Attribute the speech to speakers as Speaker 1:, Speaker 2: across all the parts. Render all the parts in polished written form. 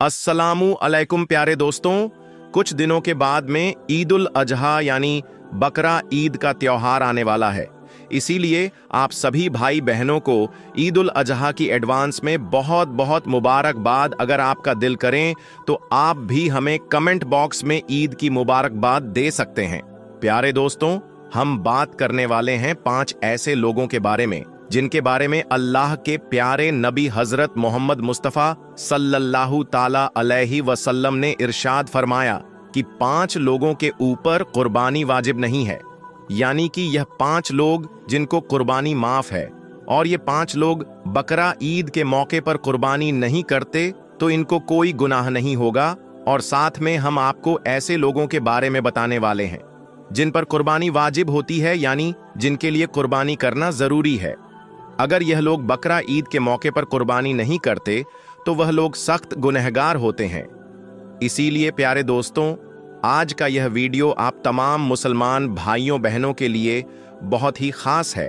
Speaker 1: अस्सलामु अलैकुम प्यारे दोस्तों, कुछ दिनों के बाद में ईद उल अजहा यानी बकरा ईद का त्योहार आने वाला है। इसीलिए आप सभी भाई बहनों को ईद उल अजहा की एडवांस में बहुत बहुत मुबारकबाद। अगर आपका दिल करें तो आप भी हमें कमेंट बॉक्स में ईद की मुबारकबाद दे सकते हैं। प्यारे दोस्तों, हम बात करने वाले हैं 5 ऐसे लोगों के बारे में जिनके बारे में अल्लाह के प्यारे नबी हजरत मोहम्मद मुस्तफ़ा सल्लल्लाहु ताला अलैहि वसल्लम ने इरशाद फरमाया कि 5 लोगों के ऊपर कुर्बानी वाजिब नहीं है। यानी कि यह 5 लोग जिनको कुर्बानी माफ है, और ये 5 लोग बकरा ईद के मौके पर कुर्बानी नहीं करते तो इनको कोई गुनाह नहीं होगा। और साथ में हम आपको ऐसे लोगों के बारे में बताने वाले हैं जिन पर कुर्बानी वाजिब होती है, यानी जिनके लिए कुर्बानी करना जरूरी है। अगर यह लोग बकरा ईद के मौके पर कुर्बानी नहीं करते तो वह लोग सख्त गुनहगार होते हैं। इसीलिए प्यारे दोस्तों, आज का यह वीडियो आप तमाम मुसलमान भाइयों बहनों के लिए बहुत ही खास है।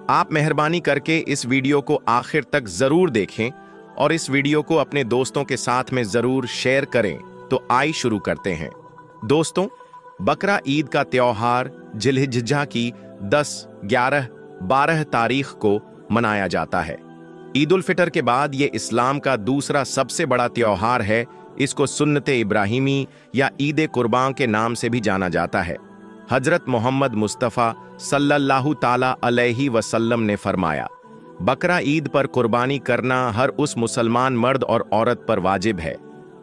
Speaker 1: आप मेहरबानी करके इस वीडियो को आखिर तक जरूर देखें और इस वीडियो को अपने दोस्तों के साथ में जरूर शेयर करें। तो आइए शुरू करते हैं। दोस्तों, बकरा ईद का त्योहार जिल्हिज्जा की 10, 11, 12 तारीख को मनाया जाता है। ईद उल फितर के बाद ये इस्लाम का दूसरा सबसे बड़ा त्योहार है। इसको सुन्नते इब्राहिमी या ईद कुर्बान के नाम से भी जाना जाता है। हजरत मोहम्मद मुस्तफ़ा सल्लल्लाहु ताला अलैहि वसल्लम ने फरमाया, बकरा ईद पर कुर्बानी करना हर उस मुसलमान मर्द और औरत पर वाजिब है।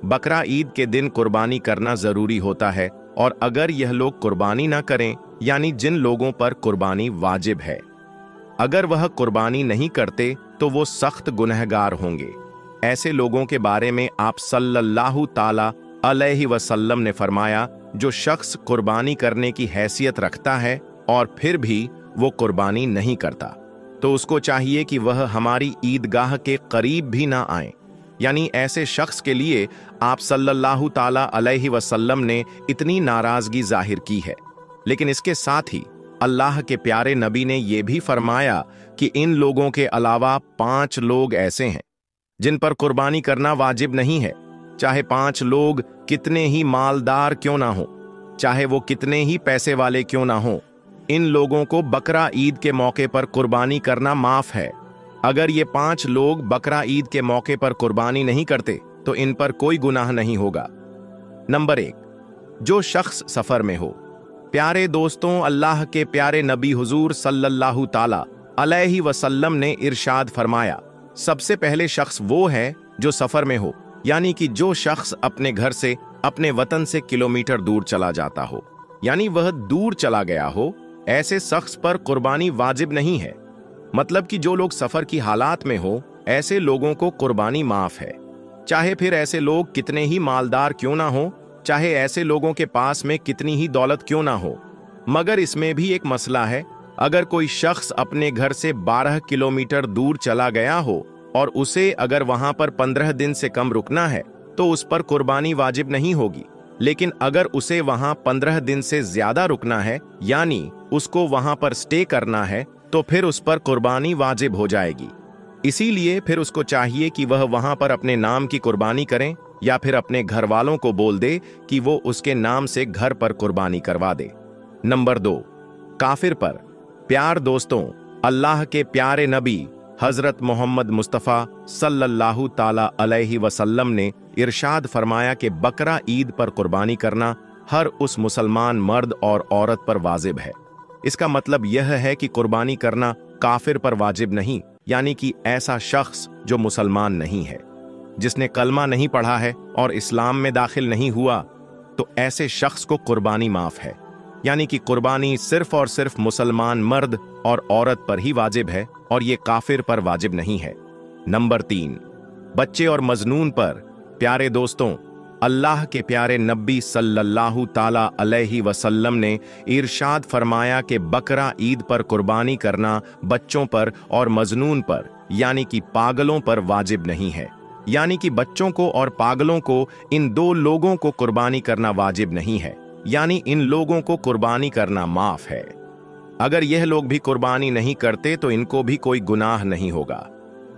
Speaker 1: बकरा ईद के दिन कुर्बानी करना जरूरी होता है, और अगर यह लोग कुर्बानी ना करें, यानी जिन लोगों पर कुर्बानी वाजिब है, अगर वह कुर्बानी नहीं करते तो वो सख्त गुनहगार होंगे। ऐसे लोगों के बारे में आप सल्लल्लाहु ताला अलैहि वसल्लम ने फरमाया, जो शख्स कुर्बानी करने की हैसियत रखता है और फिर भी वो कुर्बानी नहीं करता, तो उसको चाहिए कि वह हमारी ईदगाह के करीब भी ना आए। यानी ऐसे शख्स के लिए आप सल्लल्लाहु ताला अलैहि वसल्लम ने इतनी नाराजगी जाहिर की है। लेकिन इसके साथ ही अल्लाह के प्यारे नबी ने यह भी फरमाया कि इन लोगों के अलावा 5 लोग ऐसे हैं जिन पर कुर्बानी करना वाजिब नहीं है। चाहे 5 लोग कितने ही मालदार क्यों ना हो, चाहे वो कितने ही पैसे वाले क्यों ना हो, इन लोगों को बकरा ईद के मौके पर कुर्बानी करना माफ है। अगर ये 5 लोग बकरा ईद के मौके पर कुर्बानी नहीं करते तो इन पर कोई गुनाह नहीं होगा। नंबर 1, जो शख्स सफर में हो। प्यारे दोस्तों, अल्लाह के प्यारे नबी हुजूर सल्लल्लाहु ताला अलैहि वसल्लम ने इरशाद फरमाया, सबसे पहले शख्स वो है जो सफर में हो, यानी कि जो शख्स अपने घर से, अपने वतन से किलोमीटर दूर चला जाता हो, यानी वह दूर चला गया हो। ऐसे शख्स पर कुर्बानी वाजिब नहीं है। मतलब कि जो लोग सफर की हालात में हो, ऐसे लोगों को कुर्बानी माफ है। चाहे फिर ऐसे लोग कितने ही मालदार क्यों ना हो, चाहे ऐसे लोगों के पास में कितनी ही दौलत क्यों ना हो। मगर इसमें भी एक मसला है। अगर कोई शख्स अपने घर से 12 किलोमीटर दूर चला गया हो और उसे अगर वहां पर 15 दिन से कम रुकना है तो उस पर कुर्बानी वाजिब नहीं होगी। लेकिन अगर उसे वहां 15 दिन से ज्यादा रुकना है, यानी उसको वहां पर स्टे करना है, तो फिर उस पर कुर्बानी वाजिब हो जाएगी। इसीलिए फिर उसको चाहिए कि वह वहां पर अपने नाम की कुर्बानी करें, या फिर अपने घर वालों को बोल दे कि वो उसके नाम से घर पर कुर्बानी करवा दे। नंबर 2, काफिर पर। प्यार दोस्तों, अल्लाह के प्यारे नबी हजरत मोहम्मद मुस्तफ़ा सल्लल्लाहु ताला अलैहि वसल्लम ने इरशाद फरमाया कि बकरा ईद पर कुर्बानी करना हर उस मुसलमान मर्द और औरत पर वाजिब है। इसका मतलब यह है कि कुर्बानी करना काफिर पर वाजिब नहीं, यानी कि ऐसा शख्स जो मुसलमान नहीं है, जिसने कलमा नहीं पढ़ा है और इस्लाम में दाखिल नहीं हुआ, तो ऐसे शख्स को कुर्बानी माफ है। यानी कि कुर्बानी सिर्फ और सिर्फ मुसलमान मर्द और औरत पर ही वाजिब है, और ये काफिर पर वाजिब नहीं है। नंबर 3, बच्चे और मजनून पर। प्यारे दोस्तों, अल्लाह के प्यारे नबी सल्लल्लाहु ताला अलैहि वसल्लम ने इरशाद फरमाया कि बकरा ईद पर कुर्बानी करना बच्चों पर और मजनून पर, यानी कि पागलों पर वाजिब नहीं है। यानी कि बच्चों को और पागलों को, इन 2 लोगों को कुर्बानी करना वाजिब नहीं है। यानी इन लोगों को कुर्बानी करना माफ है। अगर यह लोग भी कुर्बानी नहीं करते तो इनको भी कोई गुनाह नहीं होगा।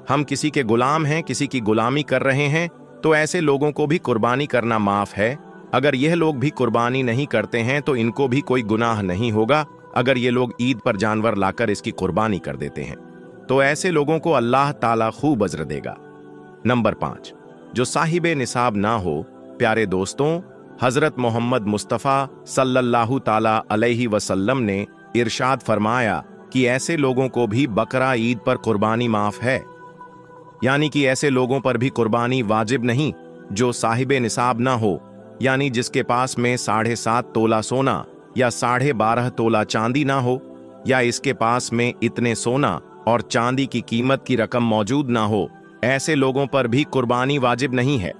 Speaker 1: हम किसी के गुलाम हैं, किसी की गुलामी कर रहे हैं, तो ऐसे लोगों को भी कुर्बानी करना माफ है। अगर यह लोग भी कुर्बानी नहीं करते हैं तो इनको भी कोई गुनाह नहीं होगा अगर ये लोग ईद पर जानवर लाकर इसकी कुर्बानी कर देते हैं, तो ऐसे लोगों को अल्लाह ताला खूब अज्र देगा। नंबर 5, जो साहिब निसाब ना हो। प्यारे दोस्तों, हजरत मोहम्मद मुस्तफ़ा सल्लल्लाहु ताला अलैहि वसल्लम ने इरशाद फरमाया कि ऐसे लोगों को भी बकरा ईद पर कुर्बानी माफ है, यानी कि ऐसे लोगों पर भी कुर्बानी वाजिब नहीं जो साहिब निसाब ना हो, यानी जिसके पास में 7.5 तोला सोना या 12.5 तोला चांदी ना हो, या इसके पास में इतने सोना और चांदी की कीमत की रकम मौजूद ना हो। ऐसे लोगों पर भी कुर्बानी वाजिब नहीं है।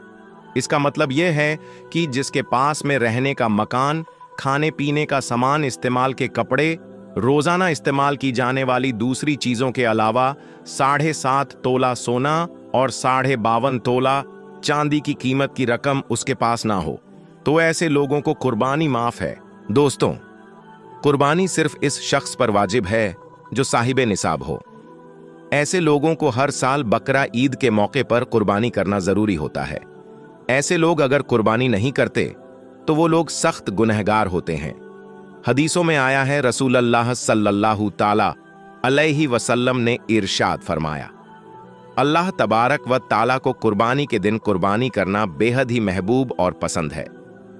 Speaker 1: इसका मतलब यह है कि जिसके पास में रहने का मकान, खाने पीने का सामान, इस्तेमाल के कपड़े, रोजाना इस्तेमाल की जाने वाली दूसरी चीजों के अलावा 7.5 तोला सोना और 52.5 तोला चांदी की कीमत की रकम उसके पास ना हो, तो ऐसे लोगों को कुर्बानी माफ है। दोस्तों, कुर्बानी सिर्फ इस शख्स पर वाजिब है जो साहिब निसाब हो। ऐसे लोगों को हर साल बकरा ईद के मौके पर कुर्बानी करना जरूरी होता है। ऐसे लोग अगर कुर्बानी नहीं करते तो वो लोग सख्त गुनहगार होते हैं। हदीसों में आया है, रसूल अल्लाह सल्लल्लाहु ताला अलैहि वसल्लम ने इरशाद फरमाया, अल्लाह तबारक व ताला को कुर्बानी के दिन कुर्बानी करना बेहद ही महबूब और पसंद है।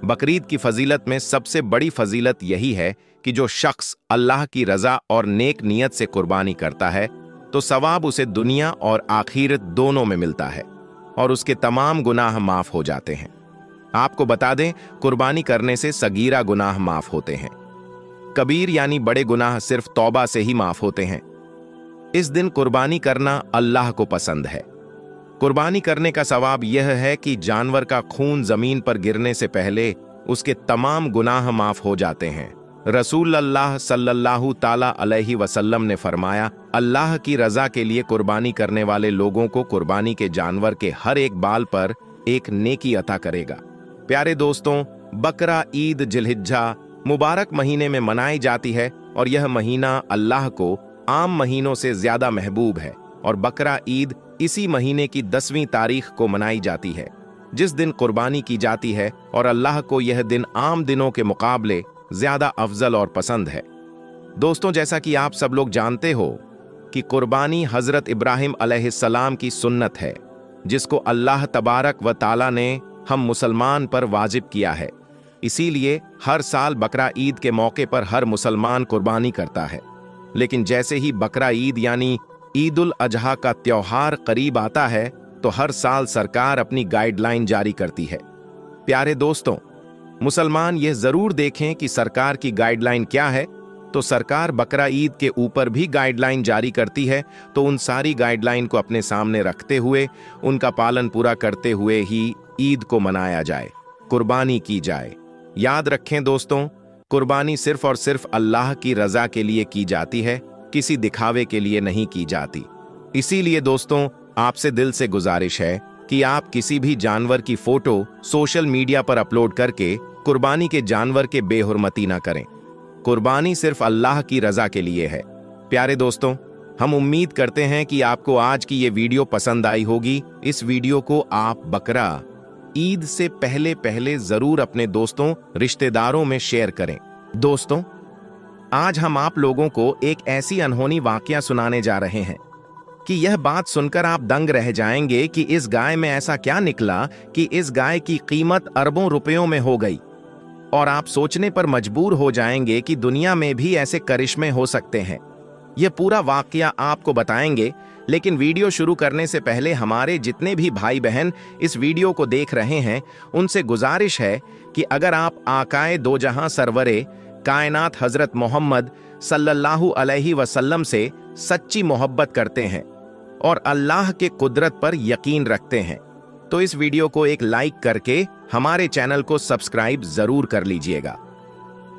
Speaker 1: बकरीद की फजीलत में सबसे बड़ी फजीलत यही है कि जो शख्स अल्लाह की रजा और नेक नियत से कुर्बानी करता है तो सवाब उसे दुनिया और आखिरत दोनों में मिलता है और उसके तमाम गुनाह माफ हो जाते हैं। आपको बता दें, कुर्बानी करने से सगीरा गुनाह माफ होते हैं। कबीर यानी बड़े गुनाह सिर्फ तौबा से ही माफ होते हैं। इस दिन कुर्बानी करना अल्लाह को पसंद है। कुर्बानी करने का सवाब यह है कि जानवर का खून जमीन पर गिरने से पहले उसके तमाम गुनाह माफ हो जाते हैं। रसूल अल्लाह सल्लल्लाहु ताला अलैहि वसल्लम ने फरमाया, अल्लाह की रजा के लिए कुर्बानी करने वाले लोगों को कुर्बानी के जानवर के हर एक बाल पर एक नेकी अता करेगा। प्यारे दोस्तों, बकरा ईद जिलहिज्जा मुबारक महीने में मनाई जाती है और यह महीना अल्लाह को आम महीनों से ज्यादा महबूब है और बकरा ईद इसी महीने की 10वीं तारीख को मनाई जाती है, जिस दिन कुर्बानी की जाती है, और अल्लाह को यह दिन आम दिनों के मुकाबले ज्यादा अफजल और पसंद है। दोस्तों, जैसा कि आप सब लोग जानते हो कि कुर्बानी हजरत इब्राहिम अलैहिस्सलाम की सुन्नत है, जिसको अल्लाह तबारक व ताला ने हम मुसलमान पर वाजिब किया है। इसीलिए हर साल बकरा ईद के मौके पर हर मुसलमान कुर्बानी करता है। लेकिन जैसे ही बकरा ईद यानी ईद उल अजहा का त्योहार करीब आता है तो हर साल सरकार अपनी गाइडलाइन जारी करती है। प्यारे दोस्तों, मुसलमान यह जरूर देखें कि सरकार की गाइडलाइन क्या है। तो सरकार बकरा ईद के ऊपर भी गाइडलाइन जारी करती है, तो उन सारी गाइडलाइन को अपने सामने रखते हुए, उनका पालन पूरा करते हुए ही ईद को मनाया जाए, कुर्बानी की जाए। याद रखें दोस्तों, कुर्बानी सिर्फ और सिर्फ अल्लाह की रजा के लिए की जाती है, किसी दिखावे के लिए नहीं की जाती। इसीलिए दोस्तों, आपसे दिल से गुजारिश है कि आप किसी भी जानवर की फोटो सोशल मीडिया पर अपलोड करके कुर्बानी के जानवर के बेहुरमती ना करें। कुर्बानी सिर्फ अल्लाह की रजा के लिए है। प्यारे दोस्तों, हम उम्मीद करते हैं कि आपको आज की ये वीडियो पसंद आई होगी। इस वीडियो को आप बकरा ईद से पहले पहले जरूर अपने दोस्तों, रिश्तेदारों में शेयर करें। दोस्तों, आज हम आप लोगों को एक ऐसी अनहोनी वाकया सुनाने जा रहे हैं कि यह बात सुनकर आप दंग रह जाएंगे कि इस गाय में ऐसा क्या निकला कि इस गाय की कीमत अरबों रुपयों में हो गई, और आप सोचने पर मजबूर हो जाएंगे कि दुनिया में भी ऐसे करिश्मे हो सकते हैं। यह पूरा वाकया आपको बताएंगे, लेकिन वीडियो शुरू करने से पहले हमारे जितने भी भाई बहन इस वीडियो को देख रहे हैं, उनसे गुजारिश है कि अगर आप आकाए दो जहां सरवरे कायनात हजरत मोहम्मद सल्लल्लाहु अलैहि वसल्लम से सच्ची मोहब्बत करते हैं और अल्लाह के कुदरत पर यकीन रखते हैं, तो इस वीडियो को एक लाइक करके हमारे चैनल को सब्सक्राइब जरूर कर लीजिएगा।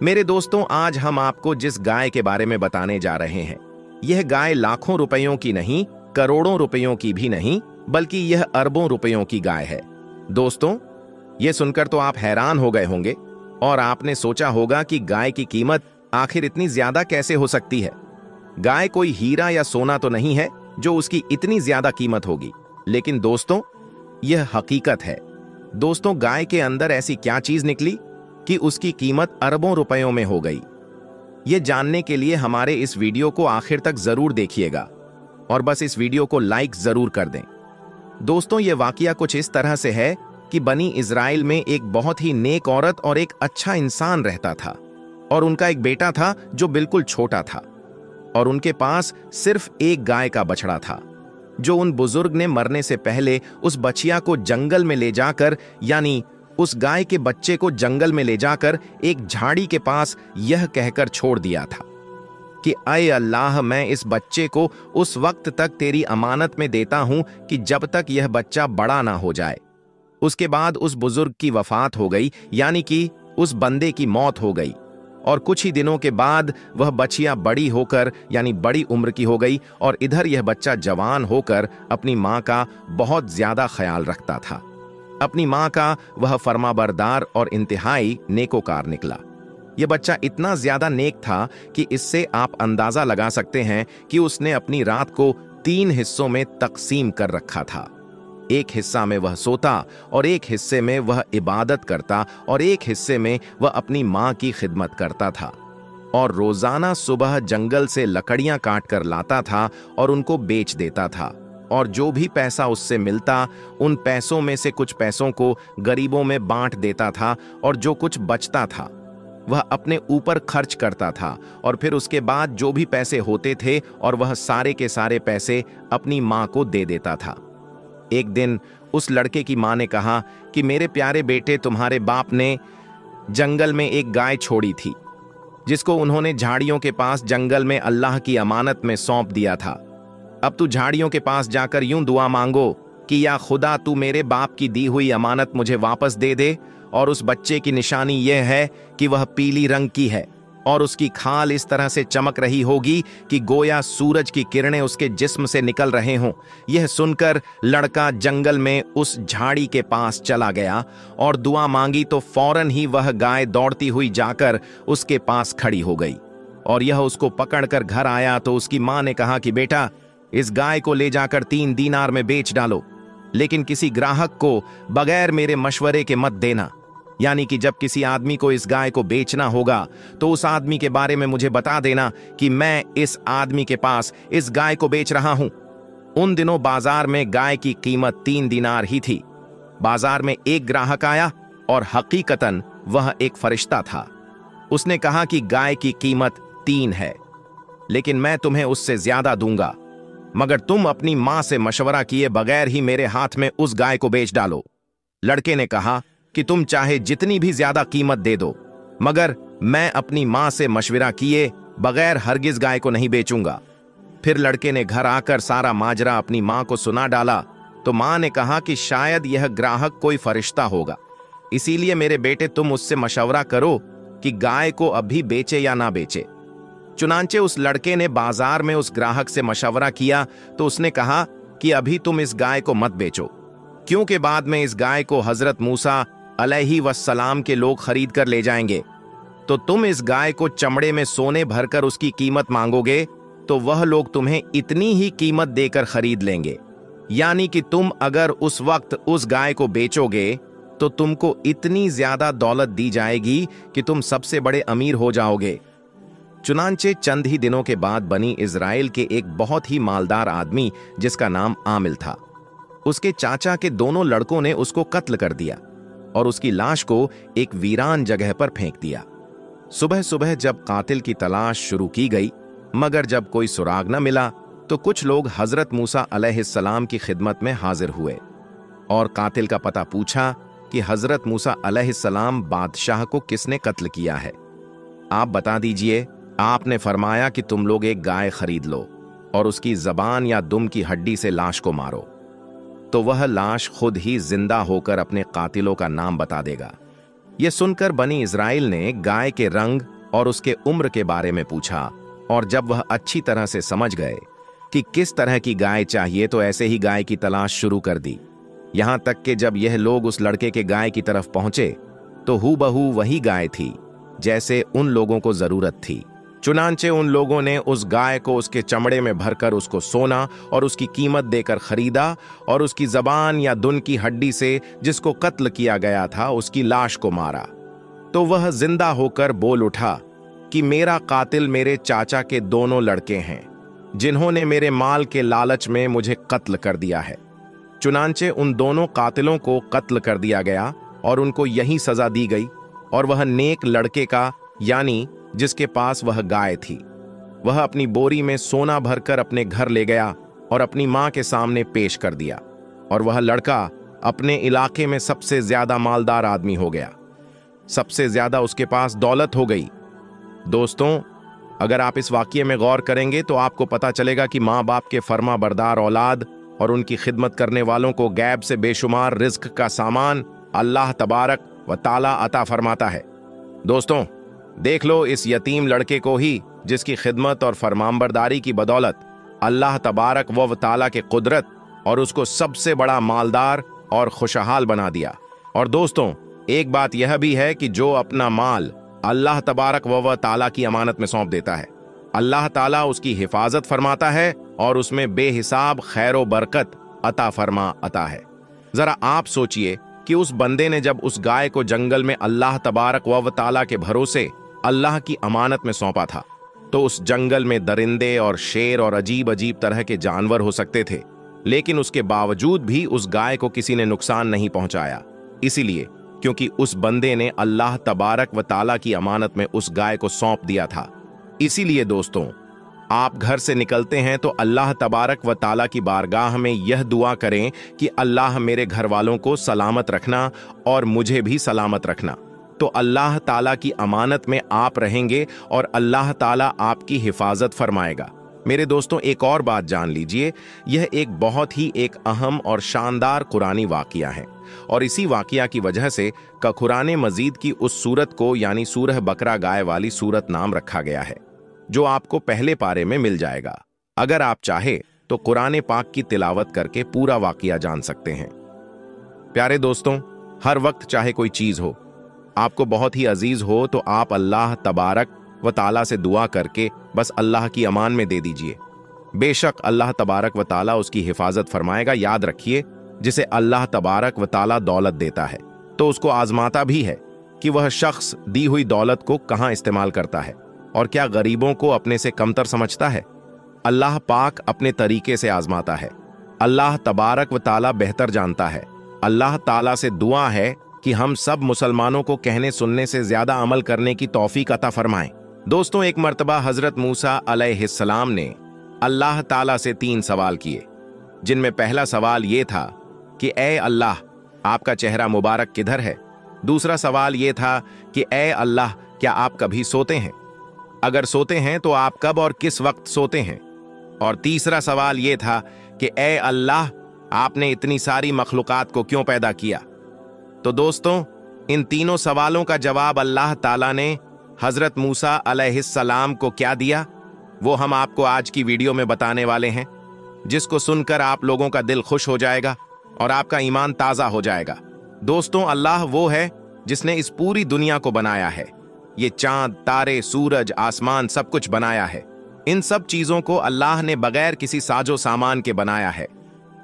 Speaker 1: मेरे दोस्तों, आज हम आपको जिस गाय के बारे में बताने जा रहे हैं, यह गाय लाखों रुपयों की नहीं, करोड़ों रुपयों की भी नहीं, बल्कि यह अरबों रुपयों की गाय है। दोस्तों, यह सुनकर तो आप हैरान हो गए होंगे और आपने सोचा होगा कि गाय की कीमत आखिर इतनी ज्यादा कैसे हो सकती है। गाय कोई हीरा या सोना तो नहीं है जो उसकी इतनी ज्यादा कीमत होगी। लेकिन दोस्तों, यह हकीकत है। दोस्तों, गाय के अंदर ऐसी क्या चीज निकली कि उसकी कीमत अरबों रुपयों में हो गई। ये जानने के लिए हमारे इस वीडियो को आखिर तक जरूर देखिएगा और बस इस वीडियो को लाइक जरूर कर दें। दोस्तों, ये वाकया कुछ इस तरह से है कि बनी इज़राइल में एक बहुत ही नेक औरत और एक अच्छा इंसान रहता था और उनका एक बेटा था जो बिल्कुल छोटा था और उनके पास सिर्फ एक गाय का बछड़ा था जो उन बुजुर्ग ने मरने से पहले उस बछिया को जंगल में ले जाकर, यानी उस गाय के बच्चे को जंगल में ले जाकर एक झाड़ी के पास यह कहकर छोड़ दिया था कि अय अल्लाह, मैं इस बच्चे को उस वक्त तक तेरी अमानत में देता हूं कि जब तक यह बच्चा बड़ा ना हो जाए। उसके बाद उस बुजुर्ग की वफात हो गई, यानी कि उस बंदे की मौत हो गई और कुछ ही दिनों के बाद वह बछिया बड़ी होकर, यानी बड़ी उम्र की हो गई और इधर यह बच्चा जवान होकर अपनी माँ का बहुत ज्यादा ख्याल रखता था। अपनी माँ का वह फरमाबरदार और इंतहाई नेकोकार निकला। यह बच्चा इतना ज्यादा नेक था कि इससे आप अंदाजा लगा सकते हैं कि उसने अपनी रात को 3 हिस्सों में तकसीम कर रखा था। एक हिस्सा में वह सोता और एक हिस्से में वह इबादत करता और एक हिस्से में वह अपनी माँ की खिदमत करता था और रोजाना सुबह जंगल से लकड़ियां काट कर लाता था और उनको बेच देता था और जो भी पैसा उससे मिलता उन पैसों में से कुछ पैसों को गरीबों में बांट देता था और जो कुछ बचता था वह अपने ऊपर खर्च करता था और फिर उसके बाद जो भी पैसे होते थे और वह सारे के सारे पैसे अपनी माँ को दे देता था। एक दिन उस लड़के की माँ ने कहा कि मेरे प्यारे बेटे, तुम्हारे बाप ने जंगल में एक गाय छोड़ी थी जिसको उन्होंने झाड़ियों के पास जंगल में अल्लाह की अमानत में सौंप दिया था। अब तू झाड़ियों के पास जाकर यूं दुआ मांगो कि या खुदा, तू मेरे बाप की दी हुई अमानत मुझे वापस दे दे। और उस बच्चे की निशानी यह है कि वह पीली रंग की है और उसकी खाल इस तरह से चमक रही होगी कि गोया सूरज की किरणें उसके जिस्म से निकल रहे हों। यह सुनकर लड़का जंगल में उस झाड़ी के पास चला गया और दुआ मांगी तो फौरन ही वह गाय दौड़ती हुई जाकर उसके पास खड़ी हो गई और यह उसको पकड़कर घर आया तो उसकी माँ ने कहा कि बेटा, इस गाय को ले जाकर 3 दीनार में बेच डालो, लेकिन किसी ग्राहक को बगैर मेरे मशवरे के मत देना। यानी कि जब किसी आदमी को इस गाय को बेचना होगा तो उस आदमी के बारे में मुझे बता देना कि मैं इस आदमी के पास इस गाय को बेच रहा हूं। उन दिनों बाजार में गाय की कीमत 3 दीनार ही थी। बाजार में एक ग्राहक आया और हकीकतन वह एक फरिश्ता था। उसने कहा कि गाय की कीमत 3 है, लेकिन मैं तुम्हें उससे ज्यादा दूंगा, मगर तुम अपनी मां से मशवरा किए बगैर ही मेरे हाथ में उस गाय को बेच डालो। लड़के ने कहा कि तुम चाहे जितनी भी ज्यादा कीमत दे दो, मगर मैं अपनी मां से मशवरा किए बगैर हरगिज गाय को नहीं बेचूंगा। फिर लड़के ने घर आकर सारा माजरा अपनी मां को सुना डाला तो मां ने कहा कि शायद यह ग्राहक कोई फरिश्ता होगा, इसीलिए मेरे बेटे, तुम उससे मशवरा करो कि गाय को अभी बेचे या ना बेचे। चुनांचे उस लड़के ने बाजार में उस ग्राहक से मशवरा किया तो उसने कहा कि अभी तुम इस गाय को मत बेचो, क्योंकि बाद में इस गाय को हजरत मूसा अलैहि वस्सलाम के लोग खरीद कर ले जाएंगे, तो तुम इस गाय को चमड़े में सोने भरकर उसकी कीमत मांगोगे तो वह लोग तुम्हें इतनी ही कीमत देकर खरीद लेंगे। यानी कि तुम अगर उस वक्त उस गाय को बेचोगे तो तुमको इतनी ज्यादा दौलत दी जाएगी कि तुम सबसे बड़े अमीर हो जाओगे। चुनांचे चंद ही दिनों के बाद बनी इज़राइल के एक बहुत ही मालदार आदमी जिसका नाम आमिल था, उसके चाचा के दोनों लड़कों ने उसको कत्ल कर दिया और उसकी लाश को एक वीरान जगह पर फेंक दिया। सुबह सुबह जब कातिल की तलाश शुरू की गई, मगर जब कोई सुराग न मिला तो कुछ लोग हजरत मूसा अलैहिस्सलाम की खिदमत में हाजिर हुए और कातिल का पता पूछा कि हजरत मूसा अलैहिस्सलाम बादशाह को किसने कत्ल किया है, आप बता दीजिए। आपने फरमाया कि तुम लोग एक गाय खरीद लो और उसकी जबान या दुम की हड्डी से लाश को मारो, तो वह लाश खुद ही जिंदा होकर अपने कातिलों का नाम बता देगा। यह सुनकर बनी इज़राइल ने गाय के रंग और उसके उम्र के बारे में पूछा और जब वह अच्छी तरह से समझ गए कि किस तरह की गाय चाहिए तो ऐसे ही गाय की तलाश शुरू कर दी। यहां तक कि जब यह लोग उस लड़के के गाय की तरफ पहुंचे तो हूबहू वही गाय थी जैसे उन लोगों को जरूरत थी। चुनांचे उन लोगों ने उस गाय को उसके चमड़े में भरकर उसको सोना और उसकी कीमत देकर खरीदा और उसकी जबान या दुन की हड्डी से जिसको कत्ल किया गया था उसकी लाश को मारा। तो वह जिंदा होकर बोल उठा कि मेरा कातिल मेरे चाचा के दोनों लड़के हैं जिन्होंने मेरे माल के लालच में मुझे कत्ल कर दिया है। चुनांचे उन दोनों कातिलों को कत्ल कर दिया गया और उनको यही सजा दी गई और वह नेक लड़के का यानी जिसके पास वह गाय थी वह अपनी बोरी में सोना भरकर अपने घर ले गया और अपनी मां के सामने पेश कर दिया और वह लड़का अपने इलाके में सबसे ज्यादा मालदार आदमी हो गया, सबसे ज्यादा उसके पास दौलत हो गई। दोस्तों, अगर आप इस वाकये में गौर करेंगे तो आपको पता चलेगा कि माँ बाप के फर्मा बरदार औलाद और उनकी खिदमत करने वालों को गैब से बेशुमार रिज्क का सामान अल्लाह तबारक व ताला अता फरमाता है। दोस्तों, देख लो इस यतीम लड़के को ही जिसकी खिदमत और फरमाबरदारी की बदौलत अल्लाह तबारक व ताला के कुदरत और उसको सबसे बड़ा मालदार और खुशहाल बना दिया। और दोस्तों, एक बात यह भी है कि जो अपना माल अल्लाह तबारक व ताला की अमानत में सौंप देता है, अल्लाह ताला उसकी हिफाजत फरमाता है और उसमें बेहिसाब खैर व बरकत अता है। जरा आप सोचिए कि उस बंदे ने जब उस गाय को जंगल में अल्लाह तबारक व ताला के भरोसे अल्लाह की अमानत में सौंपा था, तो उस जंगल में दरिंदे और शेर और अजीब अजीब तरह के जानवर हो सकते थे, लेकिन उसके बावजूद भी उस गाय को किसी ने नुकसान नहीं पहुंचाया। इसीलिए क्योंकि उस बंदे ने अल्लाह तबारक व ताला की अमानत में उस गाय को सौंप दिया था। इसीलिए दोस्तों, आप घर से निकलते हैं तो अल्लाह तबारक व ताला की बारगाह में यह दुआ करें कि अल्लाह मेरे घर वालों को सलामत रखना और मुझे भी सलामत रखना। तो अल्लाह ताला की अमानत में आप रहेंगे और अल्लाह ताला आपकी हिफाजत फरमाएगा। मेरे दोस्तों, एक और बात जान लीजिए, यह एक बहुत ही अहम और शानदार कुरानी वाकया है और इसी वाकया की वजह से कुरान मजीद की उस सूरत को यानी सूरह बकरा गाय वाली सूरत नाम रखा गया है, जो आपको पहले पारे में मिल जाएगा। अगर आप चाहे तो कुरान पाक की तिलावत करके पूरा वाकया जान सकते हैं। प्यारे दोस्तों, हर वक्त चाहे कोई चीज हो आपको बहुत ही अजीज हो तो आप अल्लाह तबारक व ताला से दुआ करके बस अल्लाह की अमान में दे दीजिए। बेशक अल्लाह तबारक व ताला उसकी हिफाजत फरमाएगा। याद रखिए, जिसे अल्लाह तबारक व ताला दौलत देता है तो उसको आजमाता भी है कि वह शख्स दी हुई दौलत को कहां इस्तेमाल करता है और क्या गरीबों को अपने से कमतर समझता है। अल्लाह पाक अपने तरीके से आजमाता है। अल्लाह तबारक व ताला बेहतर जानता है। अल्लाह ताला से दुआ है कि हम सब मुसलमानों को कहने सुनने से ज्यादा अमल करने की तौफीक अता फरमाएं। दोस्तों, एक मर्तबा हजरत मूसा अलैहिस्सलाम ने अल्लाह ताला से 3 सवाल किए, जिनमें पहला सवाल यह था कि ए अल्लाह, आपका चेहरा मुबारक किधर है। दूसरा सवाल यह था कि ए अल्लाह, क्या आप कभी सोते हैं? अगर सोते हैं तो आप कब और किस वक्त सोते हैं? और तीसरा सवाल यह था कि ए अल्लाह, आपने इतनी सारी मखलूकात को क्यों पैदा किया। तो दोस्तों, इन तीनों सवालों का जवाब अल्लाह ताला ने हजरत मूसा अलैहिस्सलाम को क्या दिया, वो हम आपको आज की वीडियो में बताने वाले हैं, जिसको सुनकर आप लोगों का दिल खुश हो जाएगा और आपका ईमान ताजा हो जाएगा। दोस्तों, अल्लाह वो है जिसने इस पूरी दुनिया को बनाया है। ये चांद, तारे, सूरज, आसमान सब कुछ बनाया है। इन सब चीजों को अल्लाह ने बगैर किसी साजो सामान के बनाया है।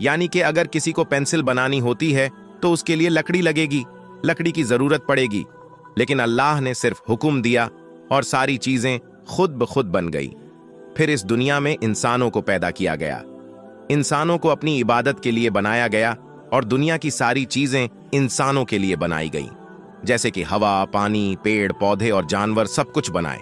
Speaker 1: यानी कि अगर किसी को पेंसिल बनानी होती है तो उसके लिए लकड़ी लगेगी, लकड़ी की जरूरत पड़ेगी, लेकिन अल्लाह ने सिर्फ हुक्म दिया और सारी चीजें खुद ब खुद बन गई। फिर इस दुनिया में इंसानों को पैदा किया गया, इंसानों को अपनी इबादत के लिए बनाया गया और दुनिया की सारी चीजें इंसानों के लिए बनाई गई, जैसे कि हवा, पानी, पेड़ पौधे और जानवर सब कुछ बनाए।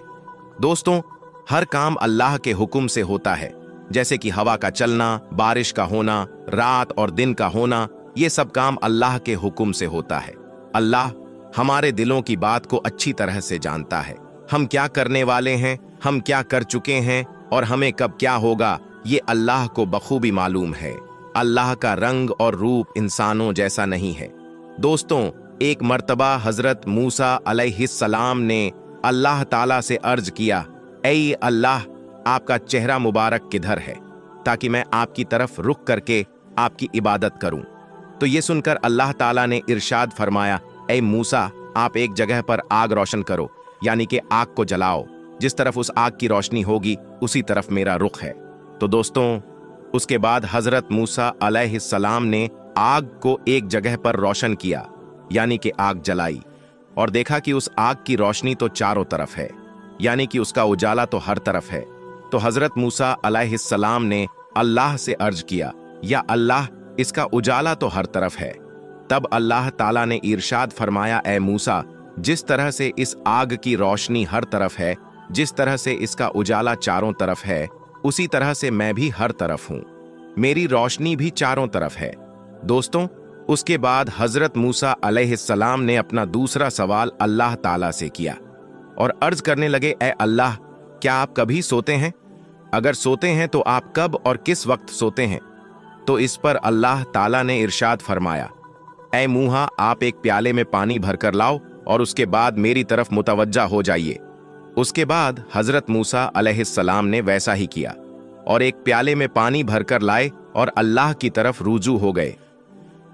Speaker 1: दोस्तों, हर काम अल्लाह के हुक्म से होता है, जैसे कि हवा का चलना, बारिश का होना, रात और दिन का होना, ये सब काम अल्लाह के हुक्म से होता है। अल्लाह हमारे दिलों की बात को अच्छी तरह से जानता है। हम क्या करने वाले हैं, हम क्या कर चुके हैं और हमें कब क्या होगा, ये अल्लाह को बखूबी मालूम है। अल्लाह का रंग और रूप इंसानों जैसा नहीं है। दोस्तों, एक मर्तबा हजरत मूसा अलैहिस्सलाम ने अल्लाह ताला से अर्ज किया, ऐ अल्लाह, आपका चेहरा मुबारक किधर है, ताकि मैं आपकी तरफ रुख करके आपकी इबादत करूं। तो ये सुनकर अल्लाह ताला ने इरशाद फरमाया, ऐ मूसा, आप एक जगह पर आग रोशन करो, यानी कि आग को जलाओ जिस तरफ उस आग की रोशनी होगी उसी तरफ मेरा रुख है। तो दोस्तों, उसके बाद हजरत मूसा अलैहिस्सलाम ने आग को एक जगह पर रोशन किया, यानी कि आग जलाई, और देखा कि उस आग की रोशनी तो चारों तरफ है, यानी कि उसका उजाला तो हर तरफ है। तो हजरत मूसा अलैहिस्सलाम ने अल्लाह से अर्ज किया, या अल्लाह, इसका उजाला तो हर तरफ है। तब अल्लाह ताला ने इरशाद फरमाया, ए मूसा, जिस तरह से इस आग की रोशनी हर तरफ है, जिस तरह से इसका उजाला चारों तरफ है, उसी तरह से मैं भी हर तरफ हूं, मेरी रोशनी भी चारों तरफ है। दोस्तों, उसके बाद हजरत मूसा अलैहिस्सलाम ने अपना दूसरा सवाल अल्लाह ताला से किया और अर्ज करने लगे, ए अल्लाह, क्या आप कभी सोते हैं? अगर सोते हैं तो आप कब और किस वक्त सोते हैं? तो इस पर अल्लाह ताला ने इरशाद फरमाया, ए मूसा, आप एक प्याले में पानी भरकर लाओ और उसके बाद मेरी तरफ मुतवज्जा हो जाइए। उसके बाद हजरत मूसा अलैहिस्सलाम ने वैसा ही किया और एक प्याले में पानी भरकर लाए और अल्लाह की तरफ रुजू हो गए।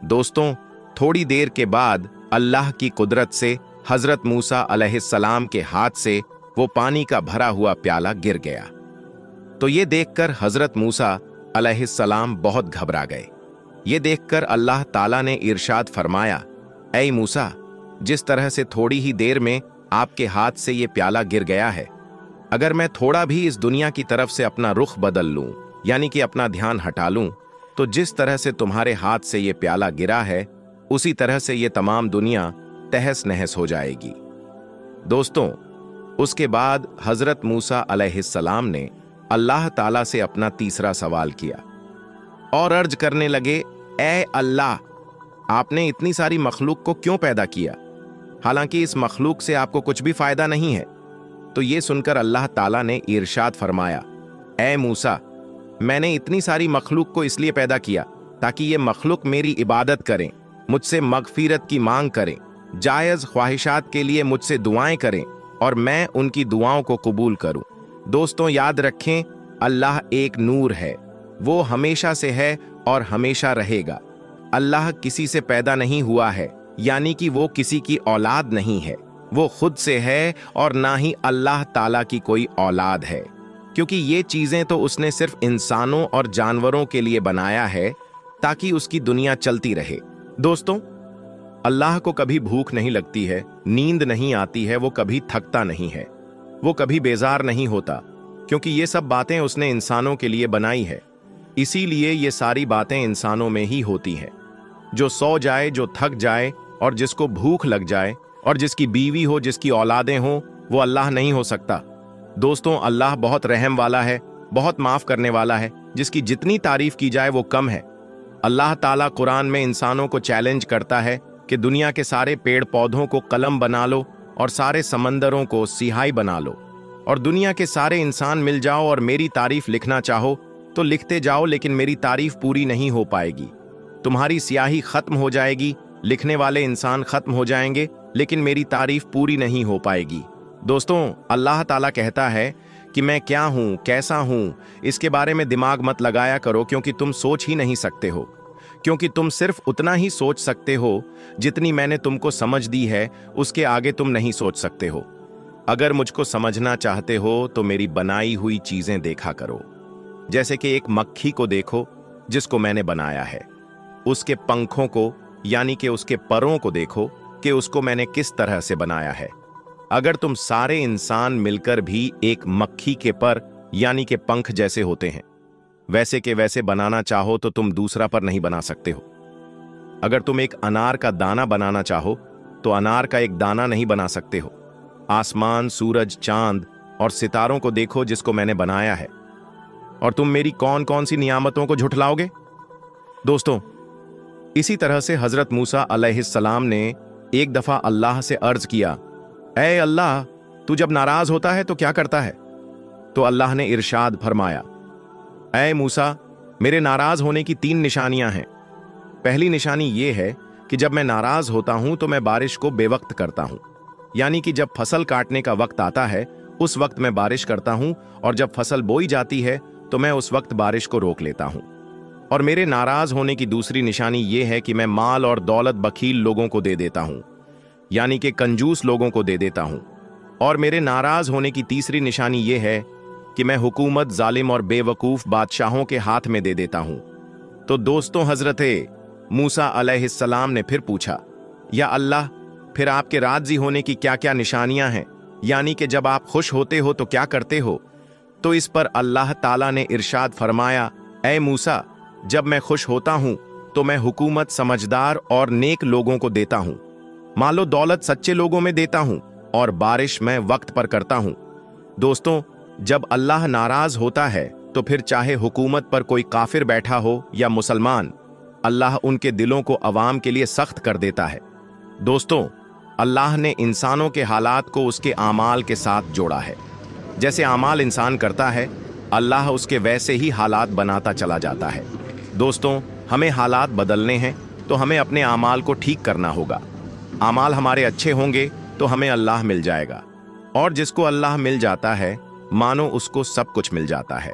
Speaker 1: दोस्तों, थोड़ी देर के बाद अल्लाह की कुदरत से हजरत मूसा अलैहिस्सलाम के हाथ से वो पानी का भरा हुआ प्याला गिर गया। तो ये देखकर हजरत मूसा अलैहिस्सलाम बहुत घबरा गए। ये देखकर अल्लाह ताला ने इरशाद फरमाया, ऐ मूसा, जिस तरह से थोड़ी ही देर में आपके हाथ से ये प्याला गिर गया है, अगर मैं थोड़ा भी इस दुनिया की तरफ से अपना रुख बदल लूं, यानी कि अपना ध्यान हटा लूं, तो जिस तरह से तुम्हारे हाथ से ये प्याला गिरा है, उसी तरह से ये तमाम दुनिया तहस नहस हो जाएगी। दोस्तों, उसके बाद हजरत मूसा अलैहिस्सलाम ने अल्लाह ताला से अपना तीसरा सवाल किया और अर्ज करने लगे, ए अल्लाह, आपने इतनी सारी मखलूक को क्यों पैदा किया, हालांकि इस मखलूक से आपको कुछ भी फायदा नहीं है? तो ये सुनकर अल्लाह ताला ने इरशाद फरमाया, ए मूसा, मैंने इतनी सारी मखलूक को इसलिए पैदा किया ताकि ये मखलूक मेरी इबादत करें, मुझसे मगफिरत की मांग करें, जायज़ ख्वाहिशात के लिए मुझसे दुआएं करें और मैं उनकी दुआओं को कबूल करूं। दोस्तों, याद रखें, अल्लाह एक नूर है, वो हमेशा से है और हमेशा रहेगा। अल्लाह किसी से पैदा नहीं हुआ है, यानी कि वो किसी की औलाद नहीं है, वो खुद से है और ना ही अल्लाह ताला की कोई औलाद है, क्योंकि ये चीजें तो उसने सिर्फ इंसानों और जानवरों के लिए बनाया है ताकि उसकी दुनिया चलती रहे। दोस्तों, अल्लाह को कभी भूख नहीं लगती है, नींद नहीं आती है, वो कभी थकता नहीं है, वो कभी बेजार नहीं होता, क्योंकि ये सब बातें उसने इंसानों के लिए बनाई है। इसीलिए ये सारी बातें इंसानों में ही होती हैं। जो सो जाए, जो थक जाए और जिसको भूख लग जाए और जिसकी बीवी हो, जिसकी औलादें हों, वो अल्लाह नहीं हो सकता। दोस्तों, अल्लाह बहुत रहम वाला है, बहुत माफ करने वाला है, जिसकी जितनी तारीफ की जाए वो कम है। अल्लाह ताला कुरान में इंसानों को चैलेंज करता है कि दुनिया के सारे पेड़ पौधों को कलम बना लो और सारे समंदरों को सिहाई बना लो और दुनिया के सारे इंसान मिल जाओ और मेरी तारीफ लिखना चाहो तो लिखते जाओ, लेकिन मेरी तारीफ पूरी नहीं हो पाएगी। तुम्हारी स्याही खत्म हो जाएगी, लिखने वाले इंसान खत्म हो जाएंगे, लेकिन मेरी तारीफ पूरी नहीं हो पाएगी। दोस्तों, अल्लाह ताला कहता है कि मैं क्या हूं, कैसा हूं, इसके बारे में दिमाग मत लगाया करो, क्योंकि तुम सोच ही नहीं सकते हो, क्योंकि तुम सिर्फ उतना ही सोच सकते हो जितनी मैंने तुमको समझ दी है, उसके आगे तुम नहीं सोच सकते हो। अगर मुझको समझना चाहते हो तो मेरी बनाई हुई चीजें देखा करो, जैसे कि एक मक्खी को देखो जिसको मैंने बनाया है, उसके पंखों को यानी कि उसके परों को देखो कि उसको मैंने किस तरह से बनाया है। अगर तुम सारे इंसान मिलकर भी एक मक्खी के पर यानी कि पंख जैसे होते हैं, वैसे के वैसे बनाना चाहो तो तुम दूसरा पर नहीं बना सकते हो। अगर तुम एक अनार का दाना बनाना चाहो तो अनार का एक दाना नहीं बना सकते हो। आसमान, सूरज, चांद और सितारों को देखो जिसको मैंने बनाया है, और तुम मेरी कौन कौन सी नियामतों को झुठलाओगे। दोस्तों, इसी तरह से हजरत मूसा अलैहिस्सलाम ने एक दफा अल्लाह से अर्ज किया, ऐ अल्लाह, तू जब नाराज होता है तो क्या करता है? तो अल्लाह ने इरशाद फरमाया, ऐ मूसा, मेरे नाराज होने की 3 निशानियां हैं। पहली निशानी यह है कि जब मैं नाराज होता हूं तो मैं बारिश को बेवक्त करता हूं, यानी कि जब फसल काटने का वक्त आता है उस वक्त मैं बारिश करता हूं, और जब फसल बोई जाती है तो मैं उस वक्त बारिश को रोक लेता हूं। और मेरे नाराज होने की दूसरी निशानी यह है कि मैं माल और दौलत बखील लोगों को दे देता हूं, यानी कि कंजूस लोगों को दे देता हूं, और मेरे नाराज होने की तीसरी निशानी यह है कि मैं हुकूमत जालिम और बेवकूफ बादशाहों के हाथ में दे देता हूं। तो दोस्तों, हजरते मूसा अलैहिस्सलाम ने फिर पूछा, या अल्लाह, फिर आपके राजी होने की क्या क्या निशानियां हैं, यानी कि जब आप खुश होते हो तो क्या करते हो? तो इस पर अल्लाह ताला ने इरशाद फरमाया, ऐ मूसा, जब मैं खुश होता हूं तो मैं हुकूमत समझदार और नेक लोगों को देता हूं, मालो दौलत सच्चे लोगों में देता हूं, और बारिश मैं वक्त पर करता हूं। दोस्तों, जब अल्लाह नाराज होता है तो फिर चाहे हुकूमत पर कोई काफिर बैठा हो या मुसलमान, अल्लाह उनके दिलों को अवाम के लिए सख्त कर देता है। दोस्तों, अल्लाह ने इंसानों के हालात को उसके आमाल के साथ जोड़ा है। जैसे आमाल इंसान करता है, अल्लाह उसके वैसे ही हालात बनाता चला जाता है। दोस्तों, हमें हालात बदलने हैं तो हमें अपने आमाल को ठीक करना होगा। आमाल हमारे अच्छे होंगे तो हमें अल्लाह मिल जाएगा, और जिसको अल्लाह मिल जाता है मानो उसको सब कुछ मिल जाता है।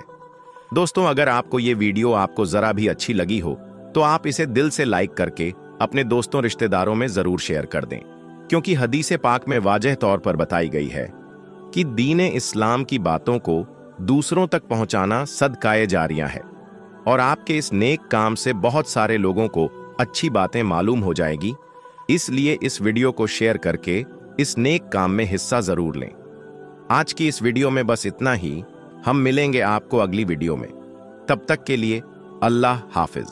Speaker 1: दोस्तों, अगर आपको ये वीडियो आपको जरा भी अच्छी लगी हो तो आप इसे दिल से लाइक करके अपने दोस्तों रिश्तेदारों में जरूर शेयर कर दें, क्योंकि हदीस पाक में वाज़ेह तौर पर बताई गई है कि दीन इस्लाम की बातों को दूसरों तक पहुंचाना सदकाए जारिया है, और आपके इस नेक काम से बहुत सारे लोगों को अच्छी बातें मालूम हो जाएगी। इसलिए इस वीडियो को शेयर करके इस नेक काम में हिस्सा जरूर लें। आज की इस वीडियो में बस इतना ही। हम मिलेंगे आपको अगली वीडियो में। तब तक के लिए अल्लाह हाफिज।